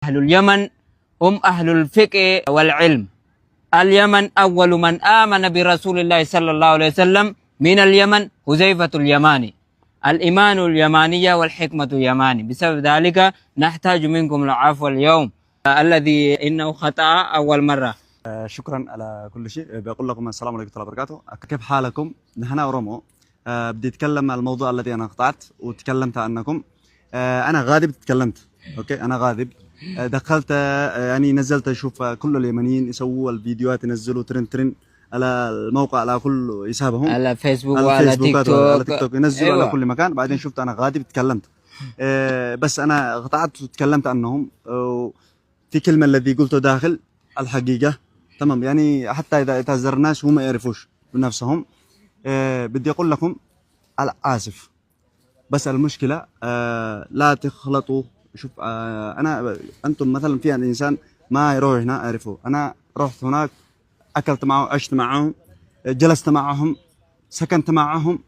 أهل اليمن هم أهل الفقه والعلم. اليمن أول من آمن برسول الله صلى الله عليه وسلم من اليمن حذيفة اليماني. الإيمان اليمانية والحكمة اليماني. بسبب ذلك نحتاج منكم العفو اليوم الذي إنه خطأ أول مرة. شكرا على كل شيء. بقول لكم السلام عليكم ورحمة الله وبركاته. كيف حالكم؟ نحن أورومو. بدي أتكلم عن الموضوع الذي أنا قطعت وتكلمت عنكم. أنا غاضب تكلمت. أوكي أنا غاضب. دخلت يعني نزلت أشوف كل اليمنيين يسووا الفيديوهات ينزلوا ترن على الموقع على كل حسابهم على فيسبوك على وعلى فيسبوك تيك توك. على تيك توك ينزلوا أيوة. على كل مكان. بعدين شفت أنا غاضب تكلمت. بس أنا قطعت وتكلمت عنهم. في كلمة الذي قلته داخل الحقيقة تمام، يعني حتى إذا اعتذرناش هم ما يعرفوش بنفسهم. بدي أقول لكم آسف، بس المشكلة لا تخلطوا. شوف أنتم مثلا في إنسان ما يروح هنا أعرفه. أنا رحت هناك، أكلت معه، عشت معهم، جلست معهم، سكنت معهم.